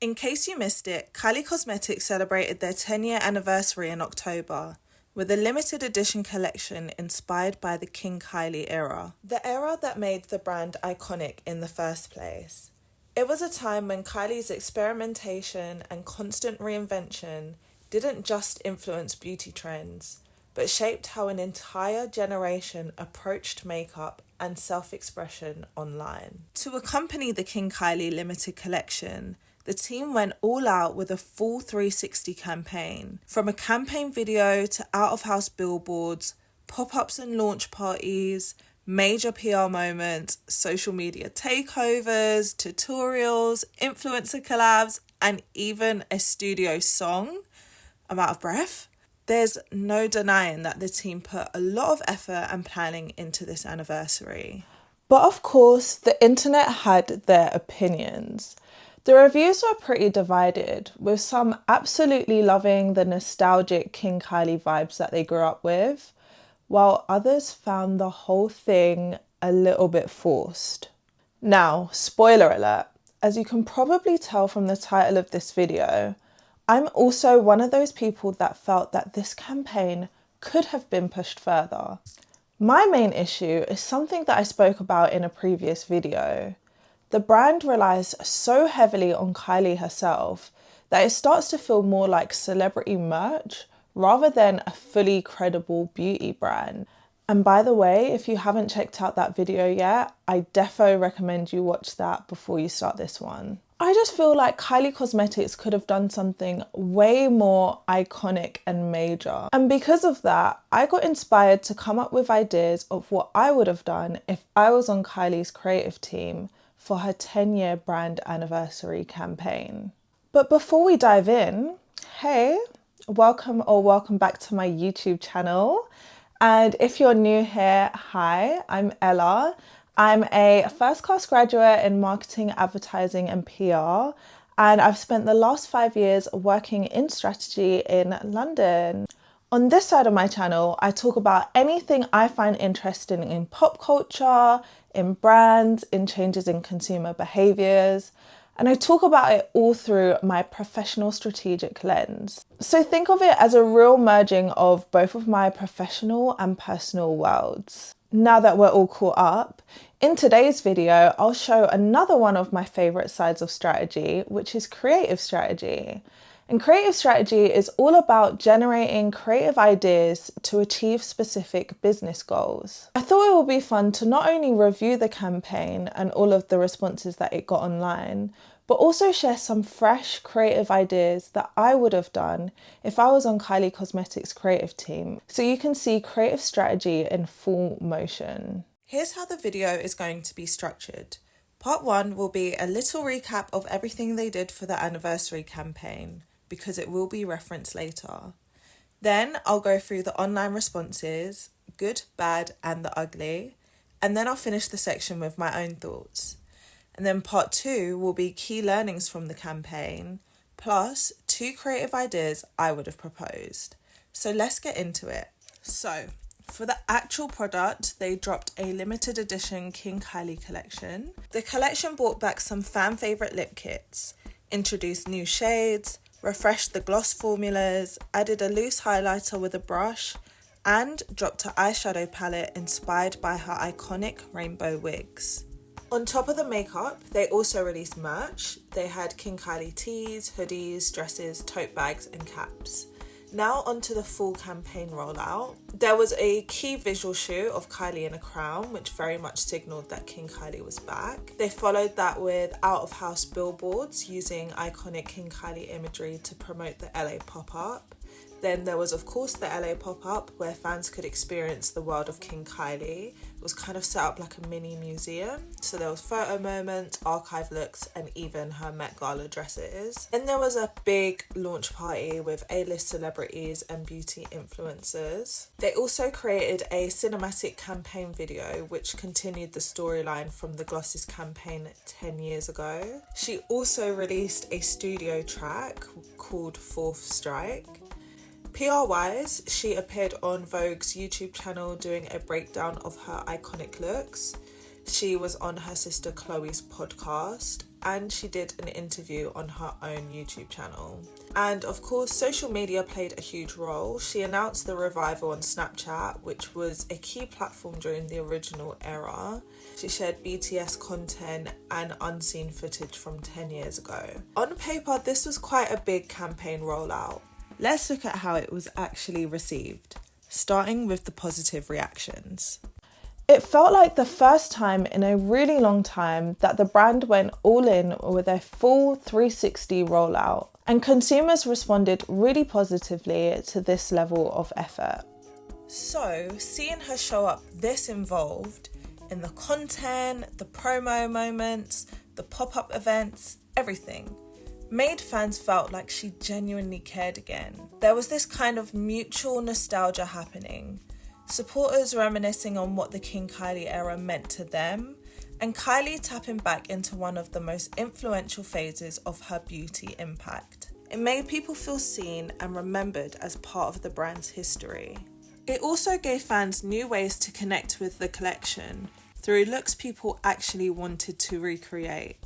In case you missed it, Kylie Cosmetics celebrated their 10-year anniversary in October with a limited edition collection inspired by the King Kylie era, the era that made the brand iconic in the first place. It was a time when Kylie's experimentation and constant reinvention didn't just influence beauty trends, but shaped how an entire generation approached makeup and self-expression online. To accompany the King Kylie limited collection, the team went all out with a full 360 campaign, from a campaign video to out-of-house billboards, pop-ups and launch parties, major PR moments, social media takeovers, tutorials, influencer collabs, and even a studio song. I'm out of breath. There's no denying that the team put a lot of effort and planning into this anniversary. But of course, the internet had their opinions. The reviews were pretty divided, with some absolutely loving the nostalgic King Kylie vibes that they grew up with, while others found the whole thing a little bit forced. Now, spoiler alert, as you can probably tell from the title of this video, I'm also one of those people that felt that this campaign could have been pushed further. My main issue is something that I spoke about in a previous video. The brand relies so heavily on Kylie herself that it starts to feel more like celebrity merch rather than a fully credible beauty brand. And by the way, if you haven't checked out that video yet, I defo recommend you watch that before you start this one. I just feel like Kylie Cosmetics could have done something way more iconic and major. And because of that, I got inspired to come up with ideas of what I would have done if I was on Kylie's creative team for her 10-year brand anniversary campaign. But before we dive in, hey, welcome back to my YouTube channel. And if you're new here, hi, I'm Ella. I'm a first-class graduate in marketing, advertising and PR, and I've spent the last 5 years working in strategy in London. On this side of my channel, I talk about anything I find interesting in pop culture, in brands, in changes in consumer behaviours, and I talk about it all through my professional strategic lens. So think of it as a real merging of both of my professional and personal worlds. Now that we're all caught up, in today's video, I'll show another one of my favourite sides of strategy, which is creative strategy. And creative strategy is all about generating creative ideas to achieve specific business goals. I thought it would be fun to not only review the campaign and all of the responses that it got online, but also share some fresh creative ideas that I would have done if I was on Kylie Cosmetics' creative team, so you can see creative strategy in full motion. Here's how the video is going to be structured. Part 1 will be a little recap of everything they did for the anniversary campaign, because it will be referenced later. Then I'll go through the online responses, good, bad, and the ugly, and then I'll finish the section with my own thoughts. And then part 2 will be key learnings from the campaign, plus 2 creative ideas I would have proposed. So let's get into it. So, for the actual product, they dropped a limited edition King Kylie collection. The collection brought back some fan favourite lip kits, introduced new shades, refreshed the gloss formulas, added a loose highlighter with a brush, and dropped her eyeshadow palette inspired by her iconic rainbow wigs. On top of the makeup, they also released merch. They had King Kylie tees, hoodies, dresses, tote bags, and caps. Now onto the full campaign rollout. There was a key visual shoot of Kylie in a crown, which very much signalled that King Kylie was back. They followed that with out-of-house billboards using iconic King Kylie imagery to promote the LA pop-up. Then there was, of course, the LA pop-up where fans could experience the world of King Kylie. It was kind of set up like a mini museum. So there was photo moments, archive looks, and even her Met Gala dresses. Then there was a big launch party with A-list celebrities and beauty influencers. They also created a cinematic campaign video which continued the storyline from the Glosses campaign 10 years ago. She also released a studio track called Fourth Strike. PR-wise, she appeared on Vogue's YouTube channel doing a breakdown of her iconic looks. She was on her sister Chloe's podcast, and she did an interview on her own YouTube channel. And of course, social media played a huge role. She announced the revival on Snapchat, which was a key platform during the original era. She shared BTS content and unseen footage from 10 years ago. On paper, this was quite a big campaign rollout. Let's look at how it was actually received, starting with the positive reactions. It felt like the first time in a really long time that the brand went all in with a full 360 rollout, and consumers responded really positively to this level of effort. So, seeing her show up this involved in the content, the promo moments, the pop-up events, everything, made fans felt like she genuinely cared again. There was this kind of mutual nostalgia happening. Supporters reminiscing on what the King Kylie era meant to them, and Kylie tapping back into one of the most influential phases of her beauty impact. It made people feel seen and remembered as part of the brand's history. It also gave fans new ways to connect with the collection through looks people actually wanted to recreate.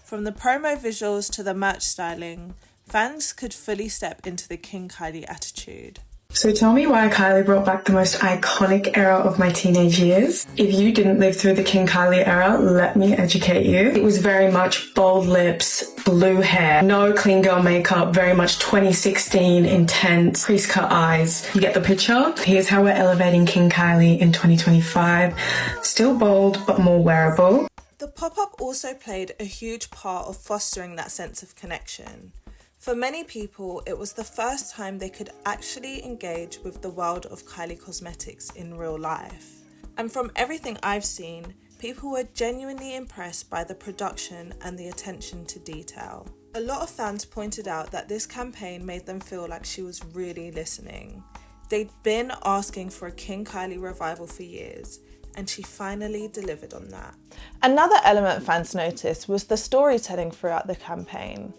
From the promo visuals to the merch styling, fans could fully step into the King Kylie attitude. So tell me why Kylie brought back the most iconic era of my teenage years. If you didn't live through the King Kylie era, let me educate you. It was very much bold lips, blue hair, no clean girl makeup, very much 2016 intense, crease cut eyes. You get the picture? Here's how we're elevating King Kylie in 2025. Still bold, but more wearable. The pop-up also played a huge part of fostering that sense of connection. For many people, it was the first time they could actually engage with the world of Kylie Cosmetics in real life. And from everything I've seen, people were genuinely impressed by the production and the attention to detail. A lot of fans pointed out that this campaign made them feel like she was really listening. They'd been asking for a King Kylie revival for years, and she finally delivered on that. Another element fans noticed was the storytelling throughout the campaign.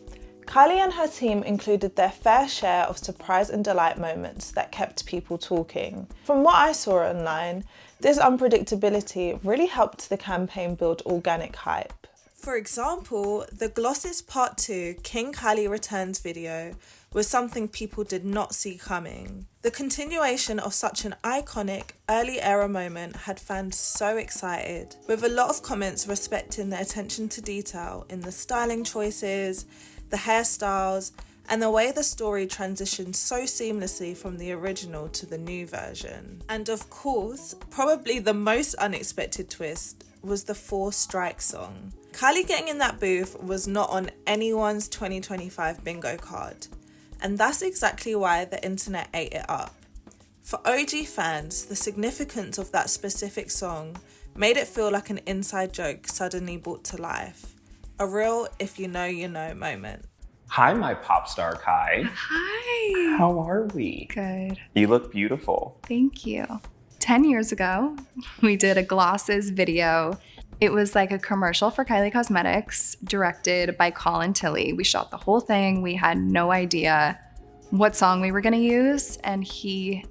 Kylie and her team included their fair share of surprise and delight moments that kept people talking. From what I saw online, this unpredictability really helped the campaign build organic hype. For example, the Glosses Part 2 King Kylie Returns video was something people did not see coming. The continuation of such an iconic early era moment had fans so excited, with a lot of comments respecting the attention to detail in the styling choices, the hairstyles, and the way the story transitioned so seamlessly from the original to the new version. And of course, probably the most unexpected twist was the 4 Strike song. Kylie getting in that booth was not on anyone's 2025 bingo card, and that's exactly why the internet ate it up. For OG fans, the significance of that specific song made it feel like an inside joke suddenly brought to life. A real if you know moment. Hi, my pop star Kai. Hi. How are we? Good. You look beautiful. Thank you. 10 years ago, we did a Glosses video. It was like a commercial for Kylie Cosmetics directed by Colin Tilley. We shot the whole thing. We had no idea what song we were going to use, and he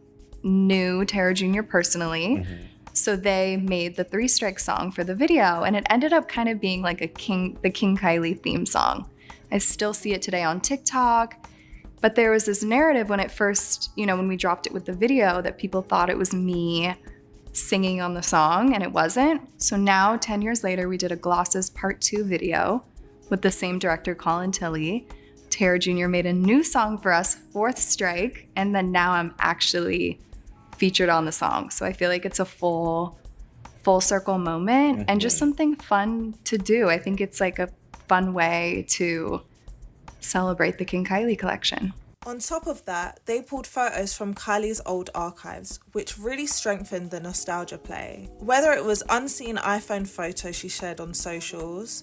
knew Tara Jr. personally. Mm-hmm. So they made the 3 Strike song for the video, and it ended up kind of being like the King Kylie theme song. I still see it today on TikTok, but there was this narrative when it first, when we dropped it with the video, that people thought it was me singing on the song, and it wasn't. So now, 10 years later, we did a Glosses Part 2 video with the same director, Colin Tilley. Tara Jr. made a new song for us, 4th Strike, and then now I'm actually featured on the song. So I feel like it's a full circle moment and just something fun to do. I think it's like a fun way to celebrate the King Kylie collection. On top of that, they pulled photos from Kylie's old archives, which really strengthened the nostalgia play. Whether it was unseen iPhone photos she shared on socials,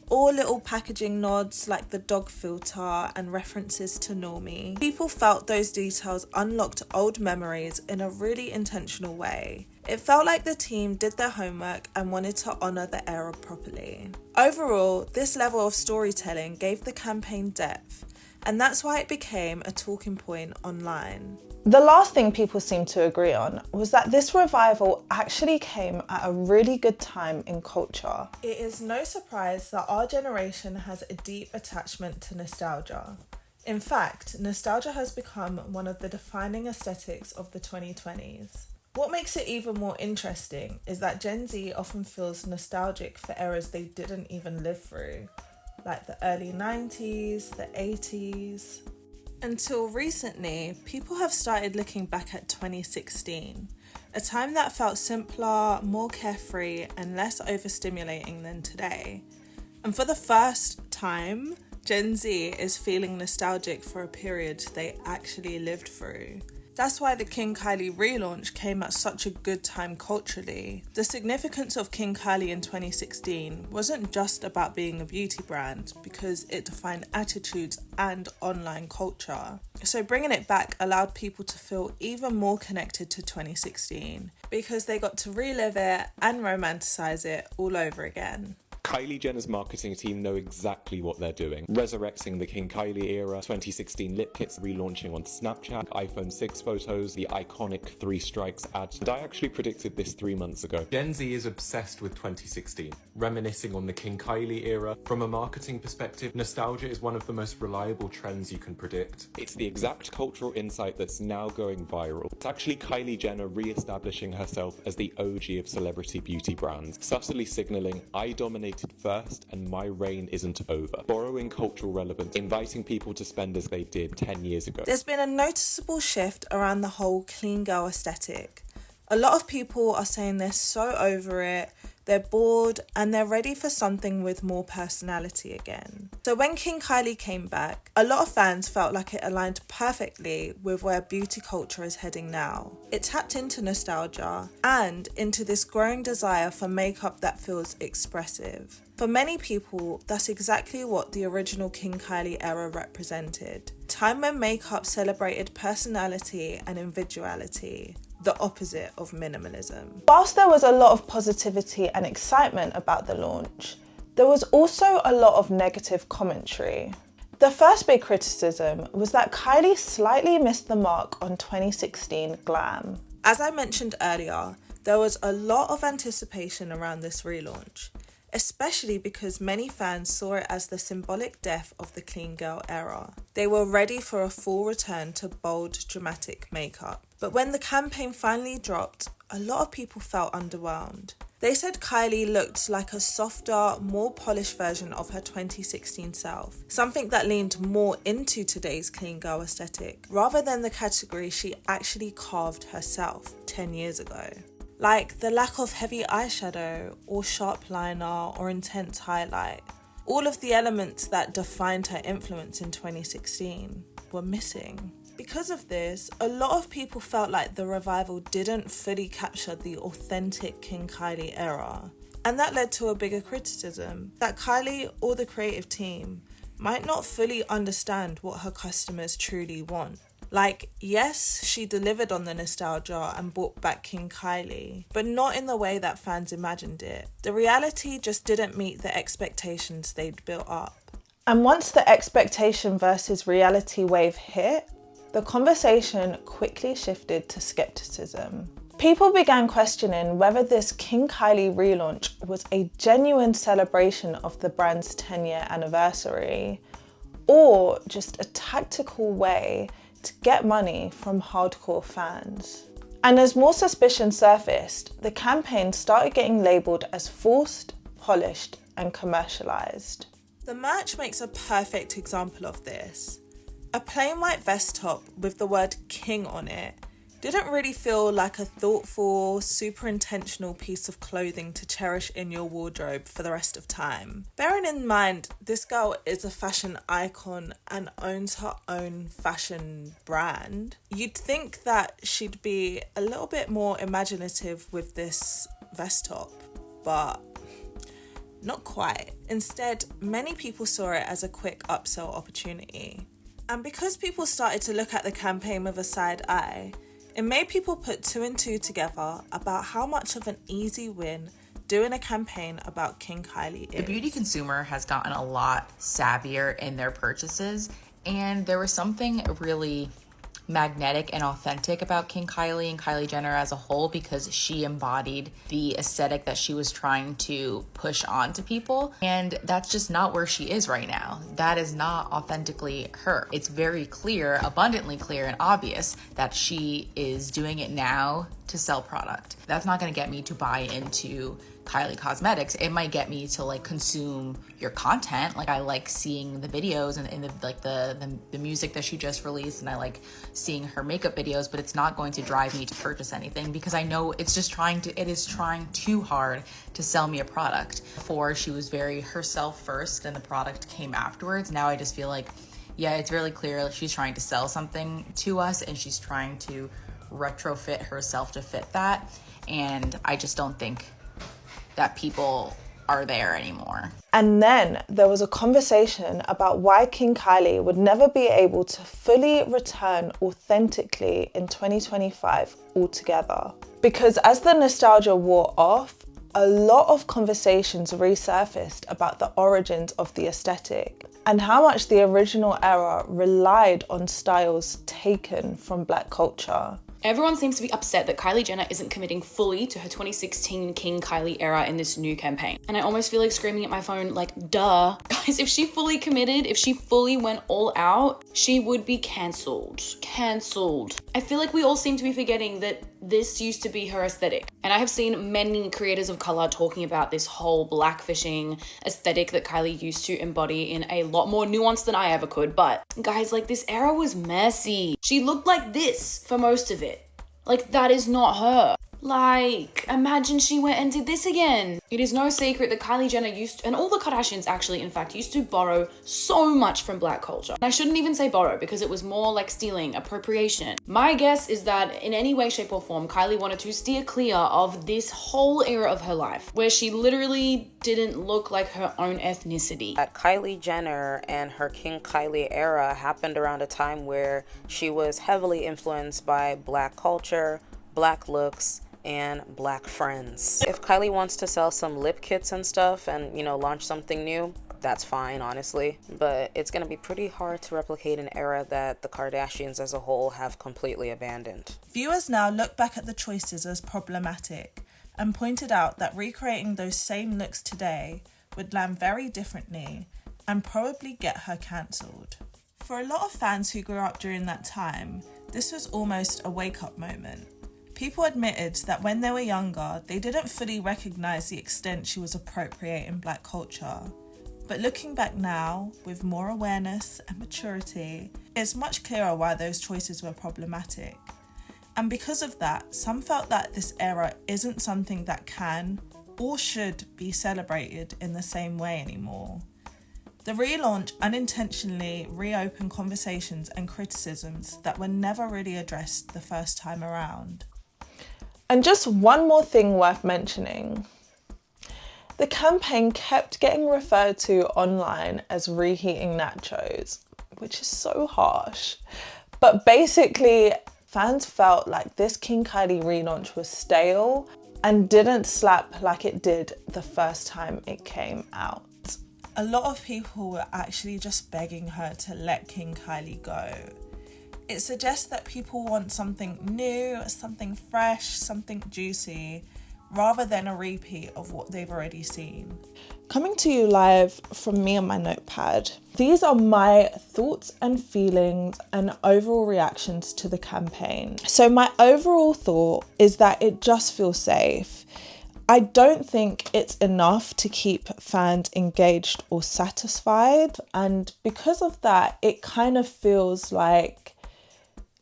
or little packaging nods like the dog filter and references to Normie, people felt those details unlocked old memories in a really intentional way. It felt like the team did their homework and wanted to honour the era properly. Overall, this level of storytelling gave the campaign depth, and that's why it became a talking point online. The last thing people seemed to agree on was that this revival actually came at a really good time in culture. It is no surprise that our generation has a deep attachment to nostalgia. In fact, nostalgia has become one of the defining aesthetics of the 2020s. What makes it even more interesting is that Gen Z often feels nostalgic for eras they didn't even live through, like the early 90s, the 80s. Until recently, people have started looking back at 2016, a time that felt simpler, more carefree, and less overstimulating than today. And for the first time, Gen Z is feeling nostalgic for a period they actually lived through. That's why the King Kylie relaunch came at such a good time culturally. The significance of King Kylie in 2016 wasn't just about being a beauty brand, because it defined attitudes and online culture. So bringing it back allowed people to feel even more connected to 2016, because they got to relive it and romanticize it all over again. Kylie Jenner's marketing team know exactly what they're doing. Resurrecting the King Kylie era, 2016 lip kits relaunching on Snapchat, iPhone 6 photos, the iconic 3 strikes ad. And I actually predicted this 3 months ago. Gen Z is obsessed with 2016, reminiscing on the King Kylie era. From a marketing perspective, nostalgia is one of the most reliable trends you can predict. It's the exact cultural insight that's now going viral. It's actually Kylie Jenner re-establishing herself as the OG of celebrity beauty brands, subtly signaling, I dominate first and my reign isn't over. Borrowing cultural relevance, inviting people to spend as they did 10 years ago. There's been a noticeable shift around the whole clean girl aesthetic. A lot of people are saying they're so over it, they're bored, and they're ready for something with more personality again. So when King Kylie came back, a lot of fans felt like it aligned perfectly with where beauty culture is heading now. It tapped into nostalgia and into this growing desire for makeup that feels expressive. For many people, that's exactly what the original King Kylie era represented. Time when makeup celebrated personality and individuality, the opposite of minimalism. Whilst there was a lot of positivity and excitement about the launch, there was also a lot of negative commentary. The first big criticism was that Kylie slightly missed the mark on 2016 glam. As I mentioned earlier, there was a lot of anticipation around this relaunch, especially because many fans saw it as the symbolic death of the clean girl era. They were ready for a full return to bold, dramatic makeup. But when the campaign finally dropped, a lot of people felt underwhelmed. They said Kylie looked like a softer, more polished version of her 2016 self, something that leaned more into today's clean girl aesthetic, rather than the category she actually carved herself 10 years ago. Like the lack of heavy eyeshadow or sharp liner or intense highlight. All of the elements that defined her influence in 2016 were missing. Because of this, a lot of people felt like the revival didn't fully capture the authentic King Kylie era. And that led to a bigger criticism, that Kylie or the creative team might not fully understand what her customers truly want. Like, yes, she delivered on the nostalgia and brought back King Kylie, but not in the way that fans imagined it. The reality just didn't meet the expectations they'd built up. And once the expectation versus reality wave hit, the conversation quickly shifted to skepticism. People began questioning whether this King Kylie relaunch was a genuine celebration of the brand's 10-year anniversary, or just a tactical way to get money from hardcore fans. And as more suspicion surfaced, the campaign started getting labelled as forced, polished, and commercialised. The merch makes a perfect example of this. A plain white vest top with the word King on it didn't really feel like a thoughtful, super intentional piece of clothing to cherish in your wardrobe for the rest of time. Bearing in mind, this girl is a fashion icon and owns her own fashion brand, you'd think that she'd be a little bit more imaginative with this vest top, but not quite. Instead, many people saw it as a quick upsell opportunity. And because people started to look at the campaign with a side eye, It made people put two and two together about how much of an easy win doing a campaign about King Kylie is. The beauty consumer has gotten a lot savvier in their purchases, and there was something really magnetic and authentic about King Kylie and Kylie Jenner as a whole, because she embodied the aesthetic that she was trying to push onto people, and that's just not where she is right now. That is not authentically her. It's very clear, abundantly clear and obvious that she is doing it now to sell product. That's not going to get me to buy into Kylie Cosmetics. It might get me to like consume your content. Like I like seeing the videos and the music that she just released, and I like seeing her makeup videos, but it's not going to drive me to purchase anything, because I know it is trying too hard to sell me a product. Before, she was very herself first and the product came afterwards. Now I just feel like, yeah, it's really clear she's trying to sell something to us, and she's trying to retrofit herself to fit that. And I just don't think that people are there anymore. And then there was a conversation about why King Kylie would never be able to fully return authentically in 2025 altogether. Because as the nostalgia wore off, a lot of conversations resurfaced about the origins of the aesthetic and how much the original era relied on styles taken from Black culture. Everyone seems to be upset that Kylie Jenner isn't committing fully to her 2016 King Kylie era in this new campaign. And I almost feel like screaming at my phone, like, duh. Guys, if she fully committed, if she fully went all out, she would be cancelled. Cancelled. I feel like we all seem to be forgetting that this used to be her aesthetic. And I have seen many creators of color talking about this whole blackfishing aesthetic that Kylie used to embody in a lot more nuance than I ever could. But guys, like, this era was messy. She looked like this for most of it. Like, that is not her. Like, imagine she went and did this again. It is no secret that Kylie Jenner used to, and all the Kardashians actually, in fact, used to borrow so much from Black culture. And I shouldn't even say borrow, because it was more like stealing, appropriation. My guess is that in any way, shape or form, Kylie wanted to steer clear of this whole era of her life, where she literally didn't look like her own ethnicity. Kylie Jenner and her King Kylie era happened around a time where she was heavily influenced by Black culture, Black looks, and Black friends. If Kylie wants to sell some lip kits and stuff and, you know, launch something new, that's fine, honestly. But it's gonna be pretty hard to replicate an era that the Kardashians as a whole have completely abandoned. Viewers now look back at the choices as problematic and pointed out that recreating those same looks today would land very differently and probably get her cancelled. For a lot of fans who grew up during that time, this was almost a wake-up moment. People admitted that when they were younger, they didn't fully recognise the extent she was appropriating Black culture. But looking back now, with more awareness and maturity, it's much clearer why those choices were problematic. And because of that, some felt that this era isn't something that can or should be celebrated in the same way anymore. The relaunch unintentionally reopened conversations and criticisms that were never really addressed the first time around. And just one more thing worth mentioning. The campaign kept getting referred to online as reheating nachos, which is so harsh. But basically, fans felt like this King Kylie relaunch was stale and didn't slap like it did the first time it came out. A lot of people were actually just begging her to let King Kylie go. It suggests that people want something new, something fresh, something juicy, rather than a repeat of what they've already seen. Coming to you live from me and my notepad, these are my thoughts and feelings and overall reactions to the campaign. So my overall thought is that it just feels safe. I don't think it's enough to keep fans engaged or satisfied. And because of that, it kind of feels like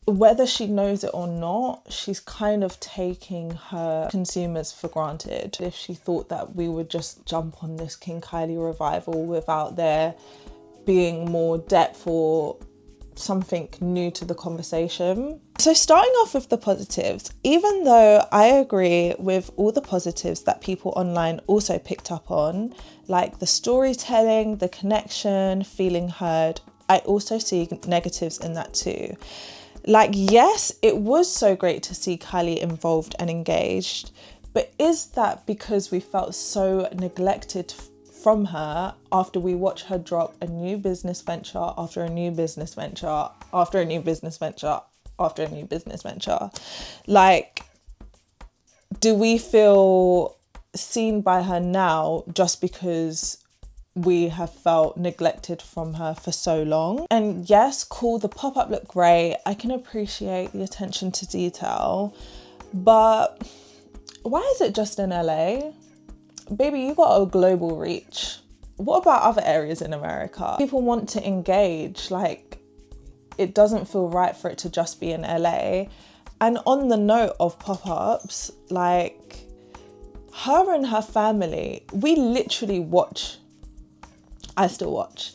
whether she knows it or not, she's kind of taking her consumers for granted. If she thought that we would just jump on this King Kylie revival without there being more depth or something new to the conversation. So starting off with the positives, even though I agree with all the positives that people online also picked up on, like the storytelling, the connection, feeling heard, I also see negatives in that too. Like, yes, it was so great to see Kylie involved and engaged, but is that because we felt so neglected from her after we watched her drop a new business venture after a new business venture after a new business venture after a new business venture? Like, do we feel seen by her now just because we have felt neglected from her for so long? And yes, cool, the pop-up looked great. I can appreciate the attention to detail, but why is it just in LA? Baby, you got a global reach. What about other areas in America? People want to engage. Like, it doesn't feel right for it to just be in LA. And on the note of pop-ups, like, her and her family, we literally watch, I still watch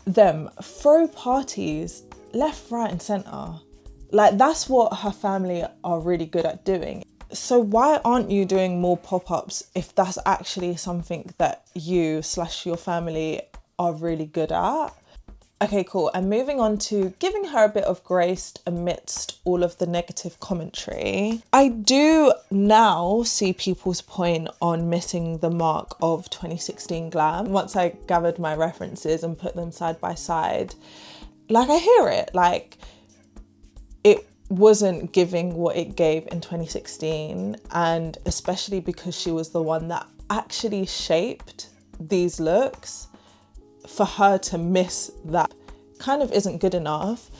them throw parties left, right and centre. Like, that's what her family are really good at doing. So why aren't you doing more pop-ups if that's actually something that you/your family are really good at? Okay, cool. And moving on to giving her a bit of grace amidst all of the negative commentary. I do now see people's point on missing the mark of 2016 glam. Once I gathered my references and put them side by side, like, I hear it. Like, it wasn't giving what it gave in 2016, and especially because she was the one that actually shaped these looks. For her to miss that kind of isn't good enough.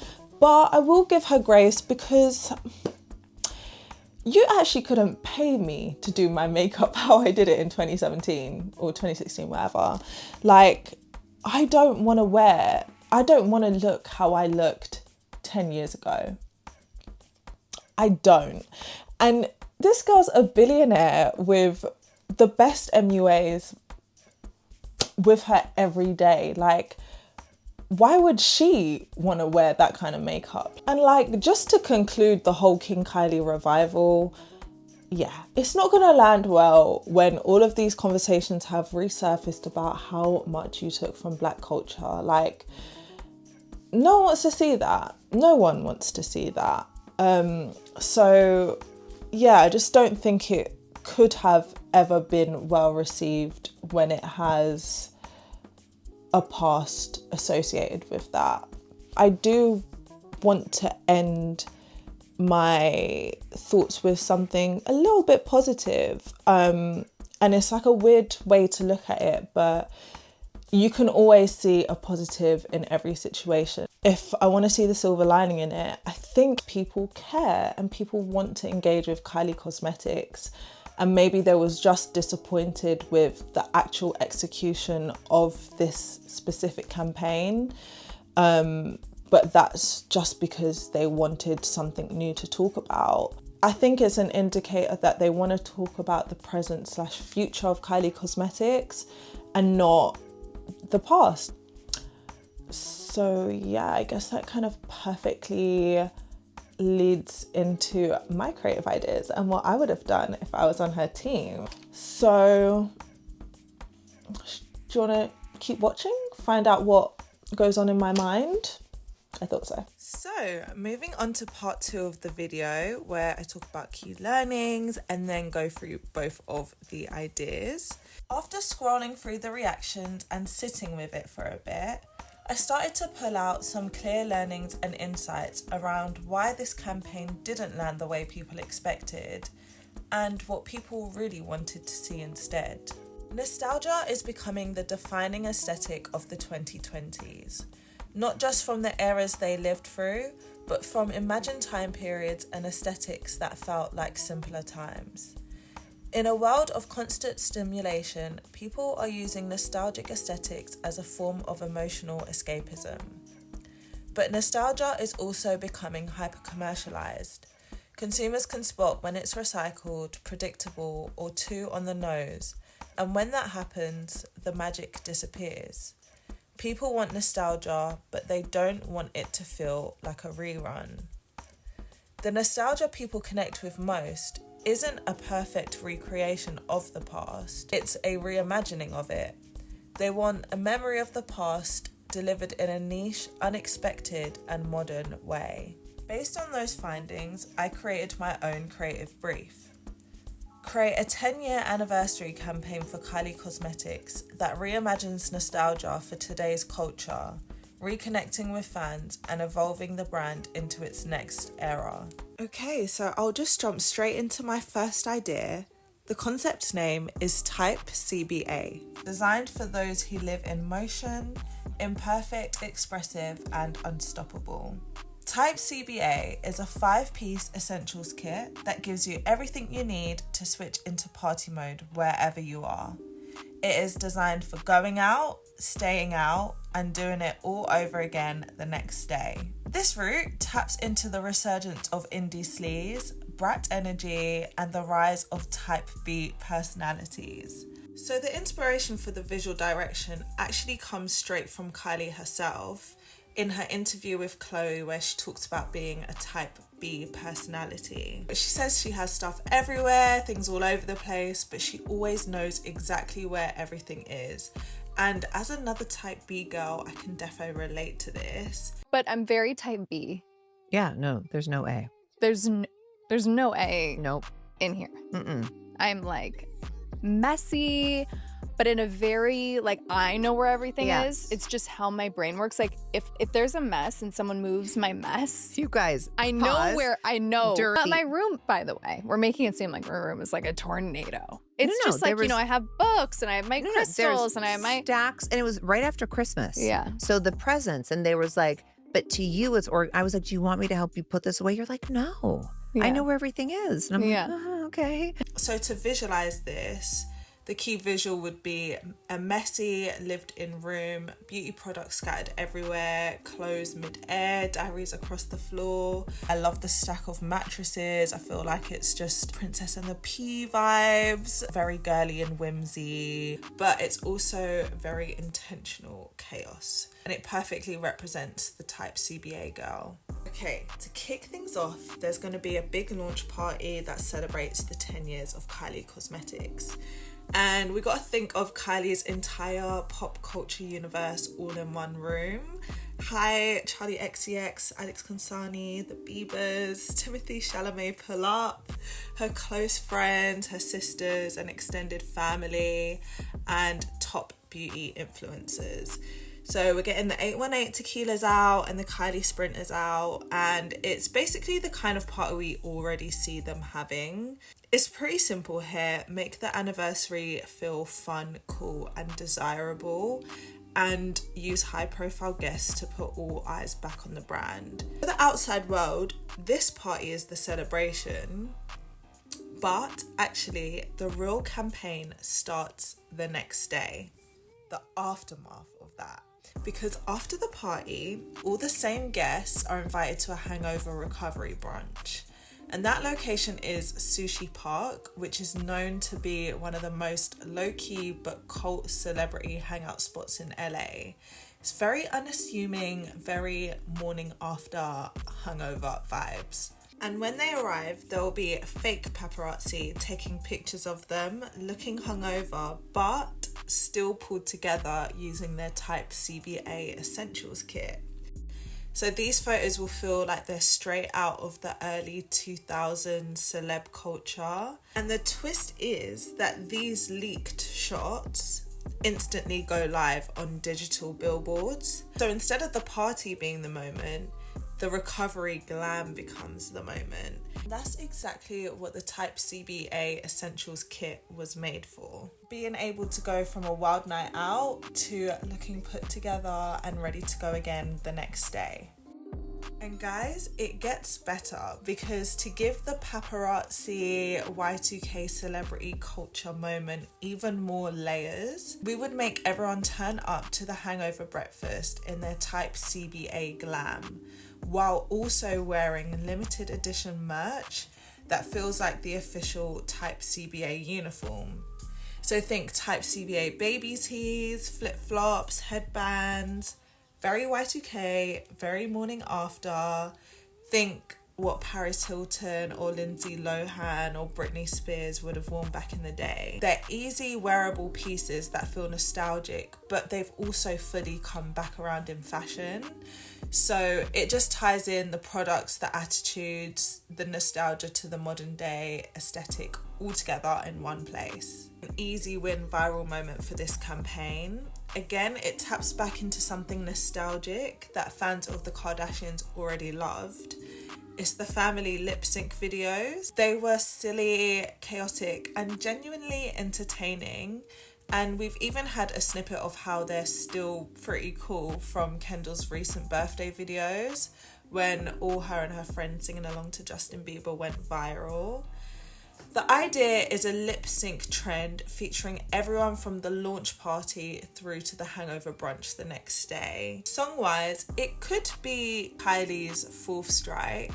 But I will give her grace because you actually couldn't pay me to do my makeup how I did it in 2017 or 2016, whatever. Like, I don't want to look how I looked 10 years ago. I don't. And this girl's a billionaire with the best MUAs with her every day. Like, why would she want to wear that kind of makeup? And like, just to conclude the whole King Kylie revival, yeah, it's not gonna land well when all of these conversations have resurfaced about how much you took from Black culture. Like, no one wants to see that. No one wants to see that. So yeah, I just don't think it could have ever been well received when it has a past associated with that. I do want to end my thoughts with something a little bit positive. And it's like a weird way to look at it, but you can always see a positive in every situation. If I want to see the silver lining in it, I think people care and people want to engage with Kylie Cosmetics. And maybe they was just disappointed with the actual execution of this specific campaign. But that's just because they wanted something new to talk about. I think it's an indicator that they want to talk about the present/future of Kylie Cosmetics and not the past. So yeah, I guess that kind of perfectly leads into my creative ideas and what I would have done if I was on her team. So do you want to keep watching, find out what goes on in my mind? I thought so. So moving on to part 2 of the video, where I talk about key learnings and then go through both of the ideas. After scrolling through the reactions and sitting with it for a bit, I started to pull out some clear learnings and insights around why this campaign didn't land the way people expected and what people really wanted to see instead. Nostalgia is becoming the defining aesthetic of the 2020s, not just from the eras they lived through, but from imagined time periods and aesthetics that felt like simpler times. In a world of constant stimulation, people are using nostalgic aesthetics as a form of emotional escapism. But nostalgia is also becoming hyper-commercialized. Consumers can spot when it's recycled, predictable, or too on the nose, and when that happens, the magic disappears. People want nostalgia, but they don't want it to feel like a rerun. The nostalgia people connect with most isn't a perfect recreation of the past, it's a reimagining of it. They want a memory of the past delivered in a niche, unexpected, and modern way. Based on those findings, I created my own creative brief. Create a 10-year anniversary campaign for Kylie Cosmetics that reimagines nostalgia for today's culture, reconnecting with fans and evolving the brand into its next era. Okay, so I'll just jump straight into my first idea. The concept name is Type CBA, designed for those who live in motion, imperfect, expressive, and unstoppable. Type CBA is a 5-piece essentials kit that gives you everything you need to switch into party mode wherever you are. It is designed for going out, staying out, and doing it all over again the next day. This route taps into the resurgence of indie sleaze, brat energy, and the rise of Type B personalities. So the inspiration for the visual direction actually comes straight from Kylie herself in her interview with Chloe, where she talks about being a Type B personality. She says she has stuff everywhere, things all over the place, but she always knows exactly where everything is. And as another Type B girl, I can defo relate to this. But I'm very Type B. Yeah, no, there's no A. There's no A Nope. in here. Mm-mm. I'm like messy, but in a very, like, I know where everything is. It's just how my brain works. Like, if there's a mess and someone moves my mess, You guys, I know where I know. Dirty. But my room, by the way, we're making it seem like my room is like a tornado. It's No, just like, there was- I have books and I have my there's crystals and I have my stacks, and it was right after Christmas. Yeah. So the presents, and they was like, but to you, it's, or I was like, do you want me to help you put this away? You're like, no, I Yeah. know where everything is. And I'm Yeah. like, okay. So to visualize this, the key visual would be a messy, lived-in room, beauty products scattered everywhere, clothes mid-air, diaries across the floor. I love the stack of mattresses. I feel like it's just Princess and the Pea vibes, very girly and whimsy, but it's also very intentional chaos. And it perfectly represents the Type CBA girl. Okay, to kick things off, there's going to be a big launch party that celebrates the 10 years of Kylie Cosmetics. And we got to think of Kylie's entire pop culture universe all in one room. Hi, Charlie XCX, Alex Consani, the Biebers, Timothy Chalamet pull up, her close friends, her sisters and extended family, and top beauty influencers. So we're getting the 818 tequilas out and the Kylie Sprinters out, and it's basically the kind of party we already see them having. It's pretty simple here. Make the anniversary feel fun, cool and desirable, and use high profile guests to put all eyes back on the brand. For the outside world, this party is the celebration, but actually the real campaign starts the next day, the aftermath of that. Because after the party, all the same guests are invited to a hangover recovery brunch. And that location is Sushi Park, which is known to be one of the most low-key but cult celebrity hangout spots in LA. It's very unassuming, very morning after hangover vibes. And when they arrive, there will be fake paparazzi taking pictures of them, looking hungover, but still pulled together using their Type CBA essentials kit. So these photos will feel like they're straight out of the early 2000s celeb culture. And the twist is that these leaked shots instantly go live on digital billboards. So instead of the party being the moment, the recovery glam becomes the moment. That's exactly what the Type CBA Essentials kit was made for. Being able to go from a wild night out to looking put together and ready to go again the next day. And guys, it gets better, because to give the paparazzi Y2K celebrity culture moment even more layers, we would make everyone turn up to the hangover breakfast in their Type CBA glam, while also wearing limited edition merch that feels like the official Type CBA uniform. So think Type CBA baby tees, flip-flops, headbands, very Y2K, very morning after. Think what Paris Hilton or Lindsay Lohan or Britney Spears would have worn back in the day. They're easy wearable pieces that feel nostalgic, but they've also fully come back around in fashion. So it just ties in the products, the attitudes, the nostalgia to the modern day aesthetic all together in one place. An easy win viral moment for this campaign. Again, it taps back into something nostalgic that fans of the Kardashians already loved. It's the family lip sync videos. They were silly, chaotic, and genuinely entertaining. And we've even had a snippet of how they're still pretty cool from Kendall's recent birthday videos, when all her and her friends singing along to Justin Bieber went viral. The idea is a lip sync trend featuring everyone from the launch party through to the hangover brunch the next day. Song-wise, it could be Kylie's Fourth Strike,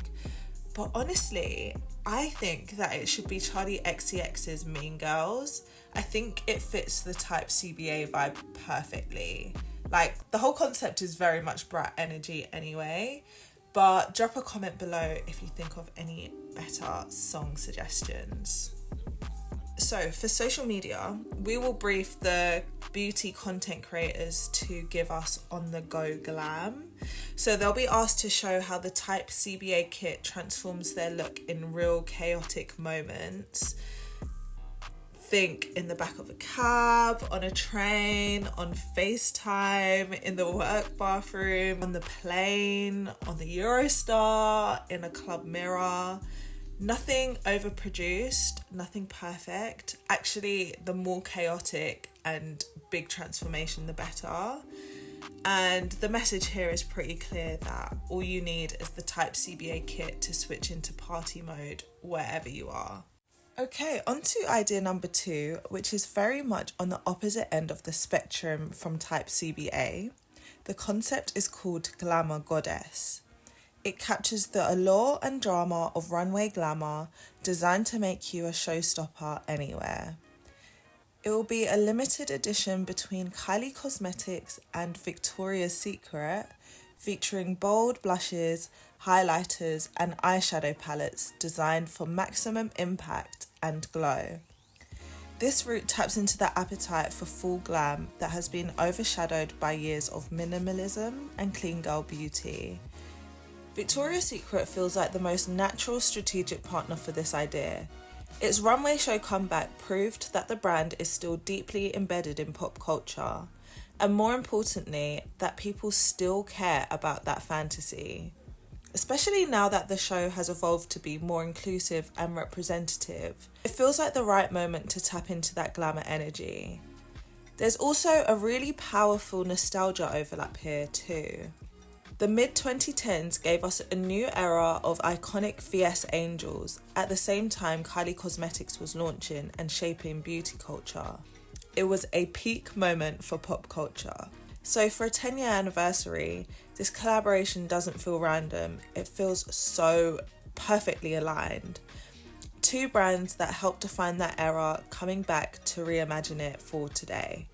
but honestly, I think that it should be Charli XCX's Mean Girls. I think it fits the type CBA vibe perfectly. Like, the whole concept is very much brat energy anyway, but drop a comment below if you think of any better song suggestions. So for social media, we will brief the beauty content creators to give us on the go glam. So they'll be asked to show how the type CBA kit transforms their look in real chaotic moments. Think in the back of a cab, on a train, on FaceTime, in the work bathroom, on the plane, on the Eurostar, in a club mirror. Nothing overproduced, nothing perfect. Actually, the more chaotic and big transformation, the better. And the message here is pretty clear that all you need is the type CBA kit to switch into party mode wherever you are. Okay, on to idea number 2, which is very much on the opposite end of the spectrum from type CBA. The concept is called Glamour Goddess. It captures the allure and drama of runway glamour, designed to make you a showstopper anywhere. It will be a limited edition between Kylie Cosmetics and Victoria's Secret, featuring bold blushes, highlighters and eyeshadow palettes designed for maximum impact and glow. This route taps into the appetite for full glam that has been overshadowed by years of minimalism and clean girl beauty. Victoria's Secret feels like the most natural strategic partner for this idea. Its runway show comeback proved that the brand is still deeply embedded in pop culture, and more importantly, that people still care about that fantasy. Especially now that the show has evolved to be more inclusive and representative, it feels like the right moment to tap into that glamour energy. There's also a really powerful nostalgia overlap here too. The mid-2010s gave us a new era of iconic VS angels at the same time Kylie Cosmetics was launching and shaping beauty culture. It was a peak moment for pop culture. So for a 10-year anniversary, this collaboration doesn't feel random. It feels so perfectly aligned. Two brands that helped define that era coming back to reimagine it for today.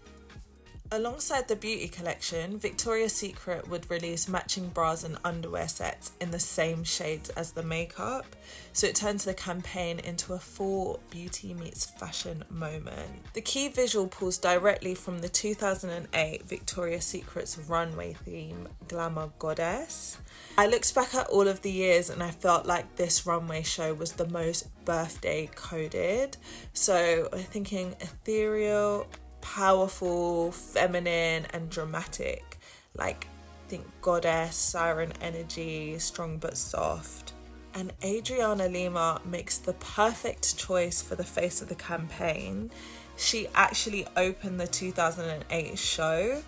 Alongside the beauty collection, Victoria's Secret would release matching bras and underwear sets in the same shades as the makeup, so it turns the campaign into a full beauty meets fashion moment. The key visual pulls directly from the 2008 Victoria's Secret's runway theme, Glamour Goddess. I looked back at all of the years and I felt like this runway show was the most birthday coded, so I'm thinking ethereal, powerful, feminine and dramatic, like think goddess, siren energy, strong but soft. And Adriana Lima makes the perfect choice for the face of the campaign. She actually opened the 2008 show,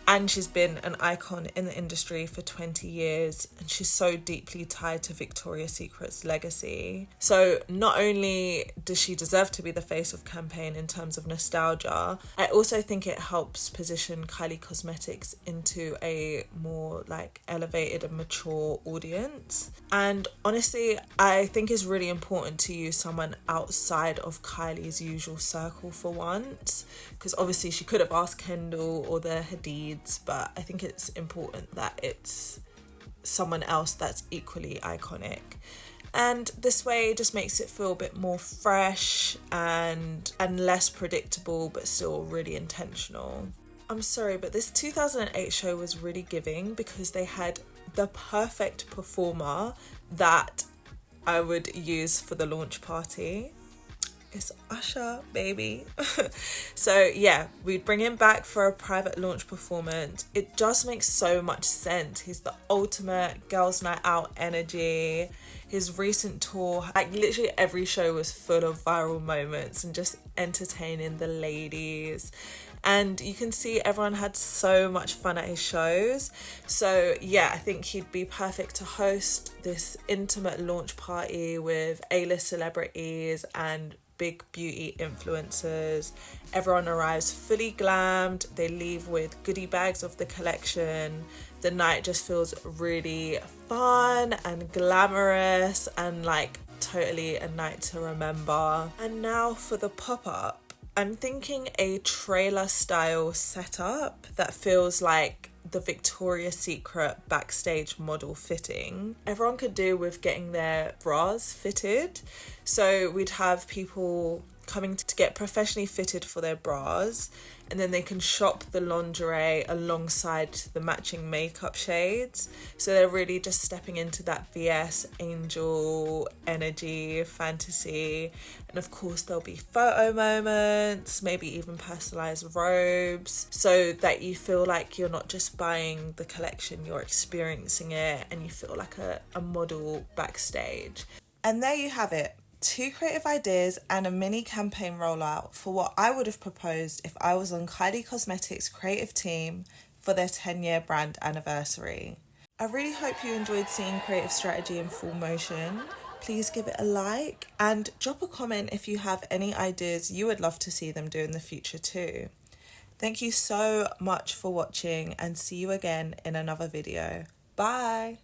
and she's been an icon in the industry for 20 years, and she's so deeply tied to Victoria's Secret's legacy. So not only does she deserve to be the face of campaign in terms of nostalgia, I also think it helps position Kylie Cosmetics into a more like elevated and mature audience. And honestly, I think it's really important to use someone outside of Kylie's usual circle for once, because obviously she could have asked Kendall or the Hadid, but I think it's important that it's someone else that's equally iconic. And this way just makes it feel a bit more fresh and less predictable, but still really intentional. I'm sorry, but this 2008 show was really giving because they had the perfect performer that I would use for the launch party. It's Usher, baby. So yeah, we'd bring him back for a private launch performance. It just makes so much sense. He's the ultimate girls' night out energy. His recent tour, like literally every show was full of viral moments and just entertaining the ladies. And you can see everyone had so much fun at his shows. So yeah, I think he'd be perfect to host this intimate launch party with A-list celebrities and big beauty influencers. Everyone arrives fully glammed. They leave with goodie bags of the collection. The night just feels really fun and glamorous and like totally a night to remember. And now for the pop-up. I'm thinking a trailer style setup that feels like the Victoria's Secret backstage model fitting. Everyone could do with getting their bras fitted. So we'd have people coming to get professionally fitted for their bras, and then they can shop the lingerie alongside the matching makeup shades. So they're really just stepping into that VS angel energy fantasy. And of course there'll be photo moments, maybe even personalized robes, so that you feel like you're not just buying the collection, you're experiencing it and you feel like a model backstage. And there you have it. 2 creative ideas and a mini campaign rollout for what I would have proposed if I was on Kylie Cosmetics' creative team for their 10-year brand anniversary. I really hope you enjoyed seeing creative strategy in full motion. Please give it a like and drop a comment if you have any ideas you would love to see them do in the future too. Thank you so much for watching and see you again in another video. Bye!